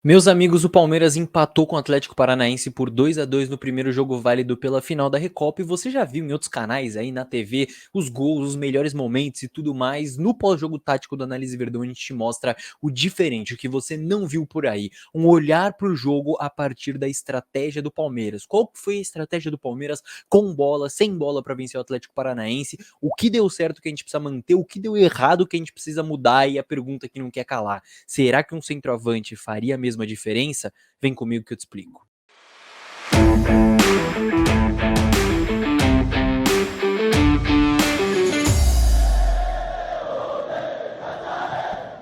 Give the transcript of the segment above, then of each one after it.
Meus amigos, o Palmeiras empatou com o Atlético Paranaense por 2-2 no primeiro jogo válido pela final da Recopa e você já viu em outros canais aí na TV os gols, os melhores momentos e tudo mais. No pós-jogo tático do Análise Verdão a gente te mostra o diferente, o que você não viu por aí, um olhar para o jogo a partir da estratégia do Palmeiras. Qual foi a estratégia do Palmeiras com bola, sem bola para vencer o Atlético Paranaense? O que deu certo que a gente precisa manter, o que deu errado que a gente precisa mudar e a pergunta que não quer calar. Será que um centroavante faria a mesma diferença? Vem comigo que eu te explico.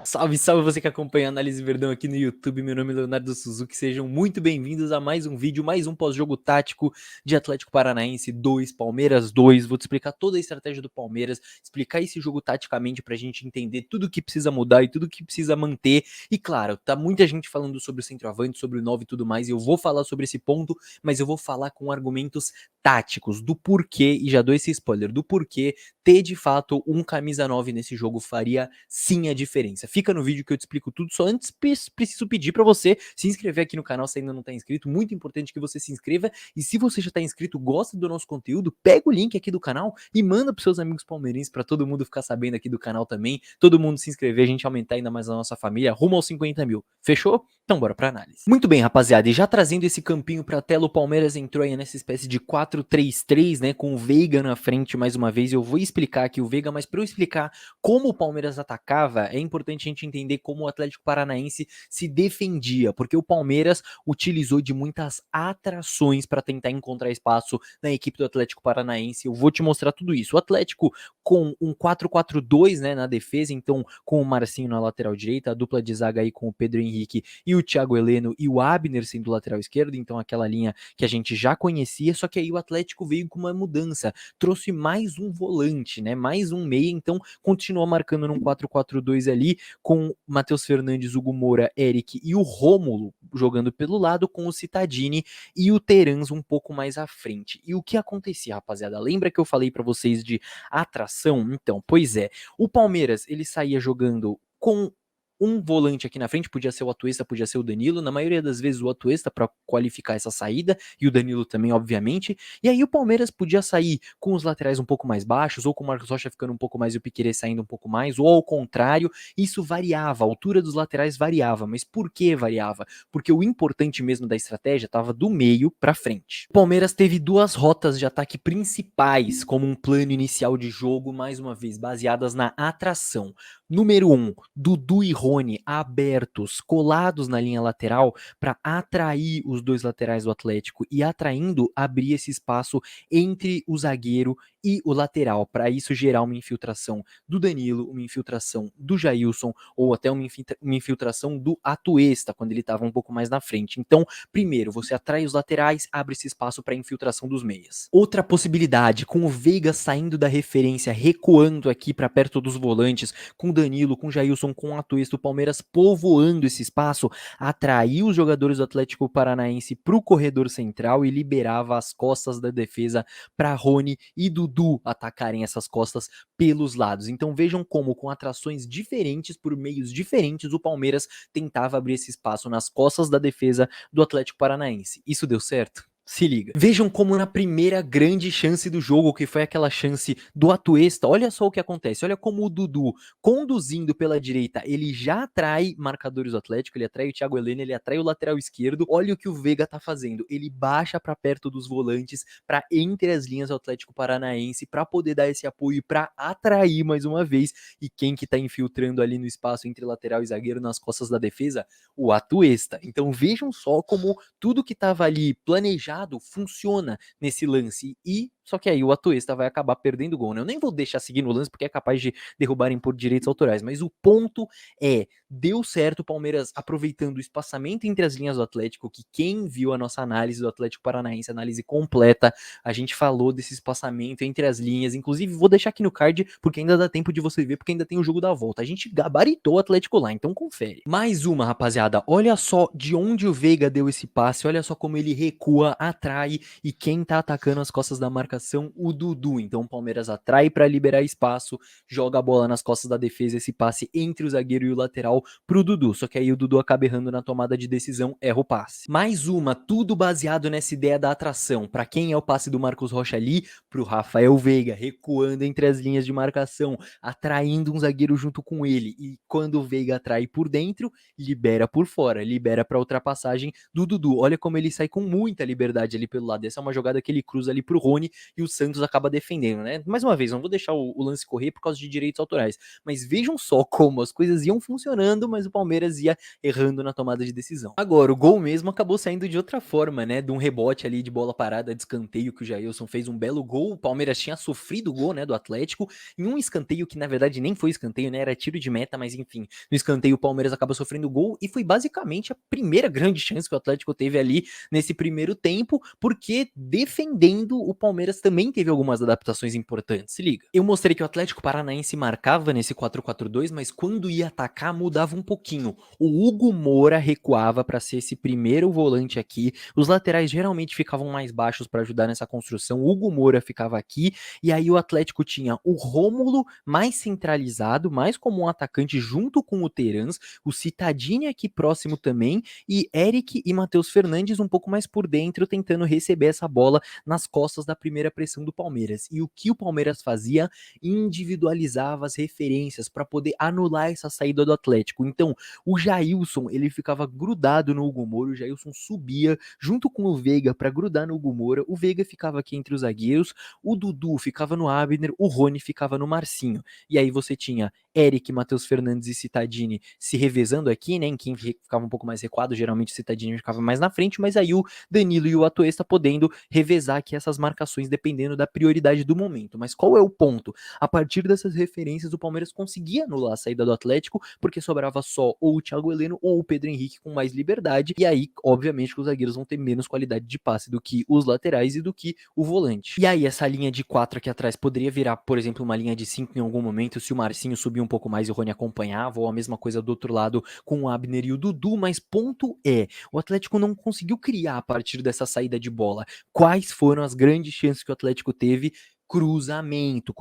Salve, salve você que acompanha a Análise Verdão aqui no YouTube. Meu nome é Leonardo Suzuki. Sejam muito bem-vindos a mais um vídeo, mais um pós-jogo tático de Atlético Paranaense 2, Palmeiras 2. Vou te explicar toda a estratégia do Palmeiras, explicar esse jogo taticamente pra gente entender tudo que precisa mudar e tudo que precisa manter. E claro, tá muita gente falando sobre o centroavante, sobre o 9 e tudo mais, e eu vou falar sobre esse ponto, mas eu vou falar com argumentos táticos, do porquê, e já dou esse spoiler, do porquê ter de fato um camisa 9 nesse jogo faria sim a diferença. Fica no vídeo que eu te explico tudo, só antes preciso pedir para você se inscrever aqui no canal se ainda não tá inscrito, muito importante que você se inscreva, e se você já tá inscrito, gosta do nosso conteúdo, pega o link aqui do canal e manda pros seus amigos palmeirenses para todo mundo ficar sabendo aqui do canal também, todo mundo se inscrever, a gente aumentar ainda mais a nossa família, rumo aos 50 mil, fechou? Então bora pra análise. Muito bem, rapaziada, e já trazendo esse campinho pra tela, o Palmeiras entrou aí nessa espécie de 4-3-3, né, com o Veiga na frente mais uma vez. Eu vou explicar aqui o Veiga, mas para eu explicar como o Palmeiras atacava, é importante a gente entender como o Atlético Paranaense se defendia, porque o Palmeiras utilizou de muitas atrações para tentar encontrar espaço na equipe do Atlético Paranaense. Eu vou te mostrar tudo isso. O Atlético com um 4-4-2, né, na defesa, então com o Marcinho na lateral direita, a dupla de zaga aí com o Pedro Henrique e o Thiago Heleno e o Abner sendo lateral esquerdo, então aquela linha que a gente já conhecia, só que aí o Atlético veio com uma mudança, trouxe mais um volante, né, mais um meia, então continuou marcando num 4-4-2 ali, com Matheus Fernandes, Hugo Moura, Eric e o Rômulo jogando pelo lado, com o Cittadini e o Terans um pouco mais à frente. E o que acontecia, rapaziada? Lembra que eu falei para vocês de atração? Então, pois é, o Palmeiras, ele saía jogando com um volante aqui na frente, podia ser o Atuesta, podia ser o Danilo, na maioria das vezes o Atuesta para qualificar essa saída, e o Danilo também, obviamente, e aí o Palmeiras podia sair com os laterais um pouco mais baixos, ou com o Marcos Rocha ficando um pouco mais e o Piquerez saindo um pouco mais, ou ao contrário, isso variava, a altura dos laterais variava, mas por que variava? Porque o importante mesmo da estratégia estava do meio para frente. O Palmeiras teve duas rotas de ataque principais, como um plano inicial de jogo, mais uma vez, baseadas na atração. Número 1, Dudu e Rony abertos, colados na linha lateral para atrair os dois laterais do Atlético e atraindo abrir esse espaço entre o zagueiro e o lateral, para isso gerar uma infiltração do Danilo, uma infiltração do Jailson ou até uma infiltração do Atuesta quando ele estava um pouco mais na frente. Então, primeiro, você atrai os laterais, abre esse espaço para infiltração dos meias. Outra possibilidade, com o Veiga saindo da referência, recuando aqui para perto dos volantes, com Danilo, com Jailson, com Atuesta, o Palmeiras povoando esse espaço, atraiu os jogadores do Atlético Paranaense para o corredor central e liberava as costas da defesa para Rony e Dudu atacarem essas costas pelos lados. Então vejam como, com atrações diferentes, por meios diferentes, o Palmeiras tentava abrir esse espaço nas costas da defesa do Atlético Paranaense. Isso deu certo? Se liga. Vejam como na primeira grande chance do jogo, que foi aquela chance do Atuesta, olha só o que acontece, olha como o Dudu, conduzindo pela direita, ele já atrai marcadores do Atlético, ele atrai o Thiago Heleno, ele atrai o lateral esquerdo, olha o que o Veiga tá fazendo, ele baixa para perto dos volantes, para entre as linhas do Atlético Paranaense, para poder dar esse apoio, para atrair mais uma vez, e quem que tá infiltrando ali no espaço entre lateral e zagueiro nas costas da defesa? O Atuesta. Então vejam só como tudo que estava ali planejado funciona nesse lance. E só que aí o Atuesta vai acabar perdendo o gol, né? Eu nem vou deixar seguir no lance porque é capaz de derrubarem por direitos autorais, mas o ponto é, deu certo o Palmeiras aproveitando o espaçamento entre as linhas do Atlético, que quem viu a nossa análise do Atlético Paranaense, análise completa, a gente falou desse espaçamento entre as linhas, inclusive vou deixar aqui no card porque ainda dá tempo de você ver, porque ainda tem o jogo da volta. A gente gabaritou o Atlético lá, então confere. Mais uma, rapaziada, olha só de onde o Veiga deu esse passe, olha só como ele recua, atrai, e quem tá atacando as costas da marcação marcação o Dudu. Então o Palmeiras atrai para liberar espaço, joga a bola nas costas da defesa, esse passe entre o zagueiro e o lateral pro Dudu. Só que aí o Dudu acaba errando na tomada de decisão, erra o passe. Mais uma, tudo baseado nessa ideia da atração. Para quem é o passe do Marcos Rocha ali? Pro Rafael Veiga, recuando entre as linhas de marcação, atraindo um zagueiro junto com ele. E quando o Veiga atrai por dentro, libera por fora, libera para ultrapassagem do Dudu. Olha como ele sai com muita liberdade ali pelo lado. Essa é uma jogada que ele cruza ali pro Rony e o Santos acaba defendendo, né? Mais uma vez, não vou deixar o lance correr por causa de direitos autorais, mas vejam só como as coisas iam funcionando, mas o Palmeiras ia errando na tomada de decisão. Agora, o gol mesmo acabou saindo de outra forma, né? De um rebote ali de bola parada, de escanteio, que o Jailson fez um belo gol. O Palmeiras tinha sofrido o gol, né, do Atlético, em um escanteio que na verdade nem foi escanteio, né? Era tiro de meta, mas enfim, no escanteio o Palmeiras acaba sofrendo o gol e foi basicamente a primeira grande chance que o Atlético teve ali nesse primeiro tempo, porque defendendo o Palmeiras também teve algumas adaptações importantes. Se liga. Eu mostrei que o Atlético Paranaense marcava nesse 4-4-2, mas quando ia atacar mudava um pouquinho. O Hugo Moura recuava para ser esse primeiro volante aqui. Os laterais geralmente ficavam mais baixos para ajudar nessa construção. O Hugo Moura ficava aqui e aí o Atlético tinha o Rômulo mais centralizado, mais como um atacante junto com o Terans, o Cittadini aqui próximo também e Eric e Matheus Fernandes um pouco mais por dentro tentando receber essa bola nas costas da primeira pressão do Palmeiras. E o que o Palmeiras fazia? Individualizava as referências para poder anular essa saída do Atlético. Então, o Jailson, ele ficava grudado no Hugo Moura, o Jailson subia junto com o Veiga para grudar no Hugo Moura, o Veiga ficava aqui entre os zagueiros, o Dudu ficava no Abner, o Rony ficava no Marcinho. E aí você tinha Eric, Matheus Fernandes e Cittadini se revezando aqui, né, em quem ficava um pouco mais recuado, geralmente o Cittadini ficava mais na frente, mas aí o Danilo e o Atuesta podendo revezar aqui essas marcações dependendo da prioridade do momento. Mas qual é o ponto? A partir dessas referências, o Palmeiras conseguia anular a saída do Atlético, porque sobrava só ou o Thiago Heleno ou o Pedro Henrique com mais liberdade, e aí, obviamente, que os zagueiros vão ter menos qualidade de passe do que os laterais e do que o volante. E aí, essa linha de 4 aqui atrás poderia virar, por exemplo, uma linha de 5 em algum momento, se o Marcinho subir um pouco mais e o Rony acompanhava, ou a mesma coisa do outro lado com o Abner e o Dudu, mas ponto é, o Atlético não conseguiu criar a partir dessa saída de bola. Quais foram as grandes chances que o Atlético teve? Cruzamento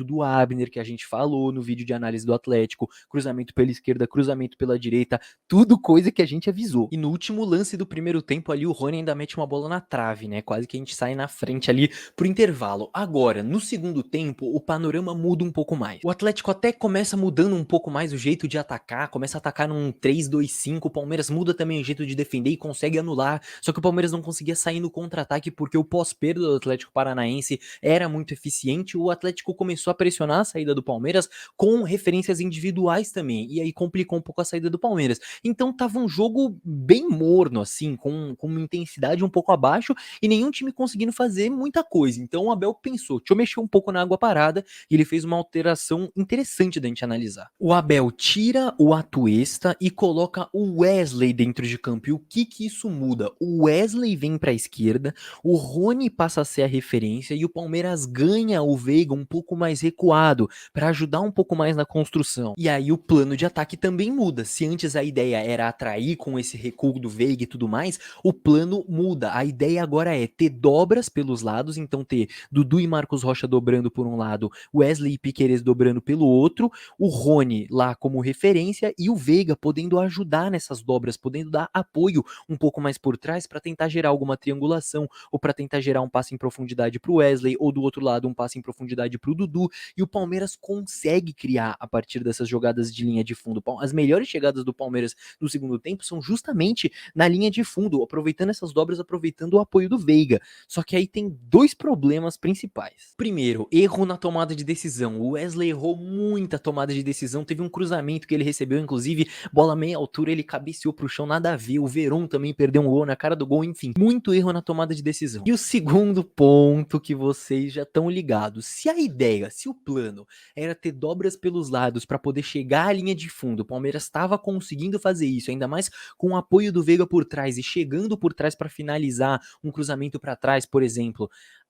do Abner, que a gente falou no vídeo de análise do Atlético, cruzamento pela esquerda, cruzamento pela direita, tudo coisa que a gente avisou. E no último lance do primeiro tempo ali, o Rony ainda mete uma bola na trave, né? Quase que a gente sai na frente ali pro intervalo. Agora, no segundo tempo, o panorama muda um pouco mais. O Atlético até começa mudando um pouco mais o jeito de atacar, começa a atacar num 3-2-5, o Palmeiras muda também o jeito de defender e consegue anular, só que o Palmeiras não conseguia sair no contra-ataque porque o pós-perda do Atlético Paranaense era muito eficiente, o Atlético começou a pressionar a saída do Palmeiras com referências individuais também, e aí complicou um pouco a saída do Palmeiras. Então tava um jogo bem morno, assim, com uma intensidade um pouco abaixo, e nenhum time conseguindo fazer muita coisa. Então o Abel pensou, deixa eu mexer um pouco na água parada, e ele fez uma alteração interessante da gente analisar. O Abel tira o Atuesta e coloca o Wesley dentro de campo, e o que isso muda? O Wesley vem para a esquerda, o Rony passa a ser a referência, e o Palmeiras ganha o Veiga um pouco mais recuado, para ajudar um pouco mais na construção. E aí o plano de ataque também muda. Se antes a ideia era atrair com esse recuo do Veiga e tudo mais, o plano muda. A ideia agora é ter dobras pelos lados, então ter Dudu e Marcos Rocha dobrando por um lado, Wesley e Piquerez dobrando pelo outro, o Rony lá como referência e o Veiga podendo ajudar nessas dobras, podendo dar apoio um pouco mais por trás para tentar gerar alguma triangulação ou para tentar gerar um passe em profundidade para o Wesley ou do outro lado um passe em profundidade para o Dudu, e o Palmeiras consegue criar a partir dessas jogadas de linha de fundo. As melhores chegadas do Palmeiras no segundo tempo são justamente na linha de fundo, aproveitando essas dobras, aproveitando o apoio do Veiga. Só que aí tem dois problemas principais. Primeiro, erro na tomada de decisão. O Wesley errou muita tomada de decisão, teve um cruzamento que ele recebeu, inclusive, bola meia altura, ele cabeceou pro chão, nada a ver. O Veron também perdeu um gol na cara do gol, enfim, muito erro na tomada de decisão. E o segundo ponto que vocês já estão ligados, se a ideia, se o plano era ter dobras pelos lados para poder chegar à linha de fundo, o Palmeiras estava conseguindo fazer isso, ainda mais com o apoio do Veiga por trás e chegando por trás para finalizar um cruzamento para trás, por exemplo,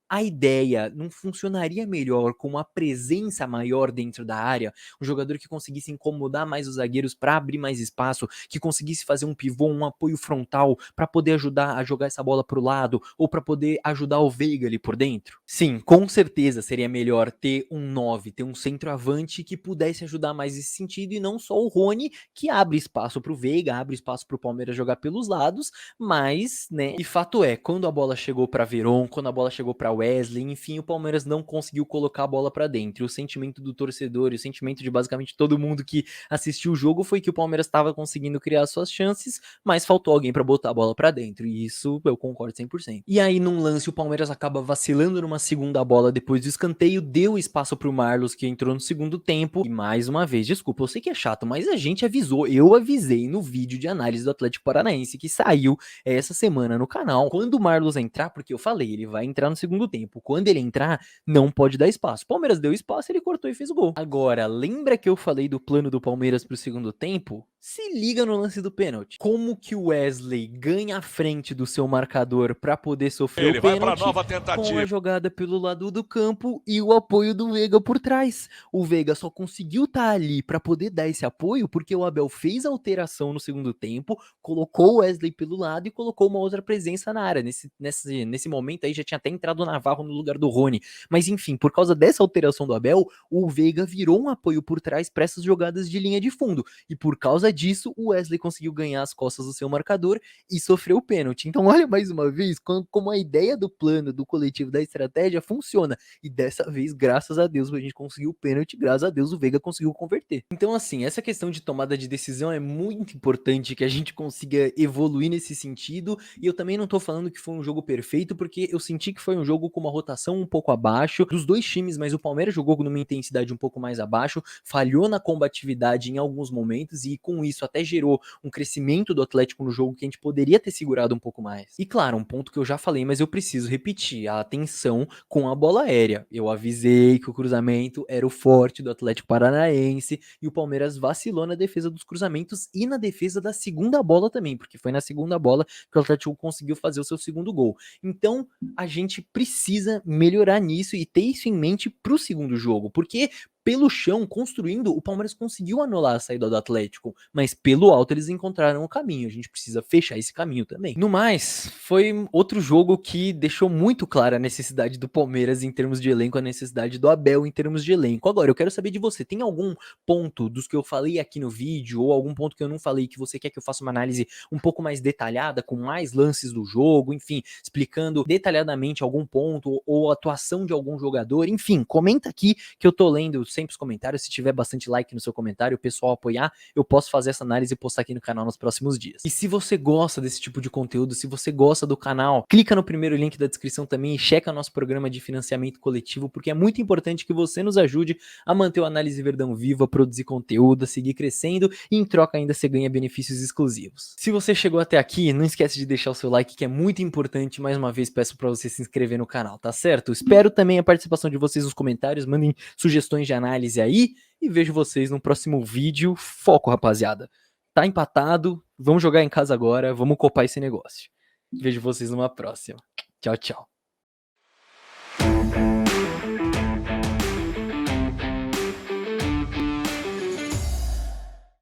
A ideia não funcionaria melhor com uma presença maior dentro da área? Um jogador que conseguisse incomodar mais os zagueiros para abrir mais espaço, que conseguisse fazer um pivô, um apoio frontal para poder ajudar a jogar essa bola para o lado ou para poder ajudar o Veiga ali por dentro? Sim, com certeza seria melhor ter um 9, ter um centroavante que pudesse ajudar mais nesse sentido e não só o Rony, que abre espaço para o Veiga, abre espaço para o Palmeiras jogar pelos lados, mas, né, e fato é, quando a bola chegou para Veron, quando a bola chegou para Wesley, enfim, o Palmeiras não conseguiu colocar a bola para dentro. E o sentimento do torcedor e o sentimento de basicamente todo mundo que assistiu o jogo foi que o Palmeiras estava conseguindo criar suas chances, mas faltou alguém para botar a bola para dentro. E isso eu concordo 100%. E aí, num lance, o Palmeiras acaba vacilando numa segunda bola depois do escanteio, deu espaço pro Marlos, que entrou no segundo tempo. E mais uma vez, desculpa, eu sei que é chato, mas a gente avisou, eu avisei no vídeo de análise do Atlético Paranaense que saiu essa semana no canal. Quando o Marlos entrar, porque eu falei, ele vai entrar no segundo tempo. Quando ele entrar, não pode dar espaço. O Palmeiras deu espaço, ele cortou e fez o gol. Agora, lembra que eu falei do plano do Palmeiras pro segundo tempo? Se liga no lance do pênalti. Como que o Wesley ganha a frente do seu marcador para poder sofrer Ele o vai para pênalti nova com tentativa. a jogada pelo lado do campo e o apoio do Veiga por trás. O Veiga só conseguiu estar ali para poder dar esse apoio porque o Abel fez a alteração no segundo tempo, colocou o Wesley pelo lado e colocou uma outra presença na área. Nesse momento aí já tinha até entrado o Navarro no lugar do Rony. Mas enfim, por causa dessa alteração do Abel, o Veiga virou um apoio por trás para essas jogadas de linha de fundo. E por causa disso, o Wesley conseguiu ganhar as costas do seu marcador e sofreu o pênalti. Então, olha mais uma vez como a ideia do plano, do coletivo, da estratégia funciona. E dessa vez, graças a Deus, a gente conseguiu o pênalti, graças a Deus o Veiga conseguiu converter. Então, assim, essa questão de tomada de decisão é muito importante que a gente consiga evoluir nesse sentido. E eu também não tô falando que foi um jogo perfeito, porque eu senti que foi um jogo com uma rotação um pouco abaixo dos dois times, mas o Palmeiras jogou numa intensidade um pouco mais abaixo, falhou na combatividade em alguns momentos e com isso até gerou um crescimento do Atlético no jogo que a gente poderia ter segurado um pouco mais. E claro, um ponto que eu já falei, mas eu preciso repetir, a atenção com a bola aérea. Eu avisei que o cruzamento era o forte do Atlético Paranaense e o Palmeiras vacilou na defesa dos cruzamentos e na defesa da segunda bola também, porque foi na segunda bola que o Atlético conseguiu fazer o seu segundo gol. Então, a gente precisa melhorar nisso e ter isso em mente pro segundo jogo, porque pelo chão, construindo, o Palmeiras conseguiu anular a saída do Atlético, mas pelo alto eles encontraram o caminho. A gente precisa fechar esse caminho também. No mais, foi outro jogo que deixou muito clara a necessidade do Palmeiras em termos de elenco, a necessidade do Abel em termos de elenco. Agora, eu quero saber de você, tem algum ponto dos que eu falei aqui no vídeo, ou algum ponto que eu não falei, que você quer que eu faça uma análise um pouco mais detalhada, com mais lances do jogo, enfim, explicando detalhadamente algum ponto, ou a atuação de algum jogador, enfim, comenta aqui que eu tô lendo sempre os comentários. Se tiver bastante like no seu comentário, o pessoal apoiar, eu posso fazer essa análise e postar aqui no canal nos próximos dias. E se você gosta desse tipo de conteúdo, se você gosta do canal, clica no primeiro link da descrição também e checa nosso programa de financiamento coletivo, porque é muito importante que você nos ajude a manter o Análise Verdão vivo, a produzir conteúdo, a seguir crescendo e em troca ainda você ganha benefícios exclusivos. Se você chegou até aqui, não esquece de deixar o seu like, que é muito importante. Mais uma vez peço para você se inscrever no canal, tá certo? Espero também a participação de vocês nos comentários, mandem sugestões de análise aí e vejo vocês no próximo vídeo. Foco, rapaziada. Tá empatado, vamos jogar em casa agora, vamos copar esse negócio. Vejo vocês numa próxima. Tchau, tchau.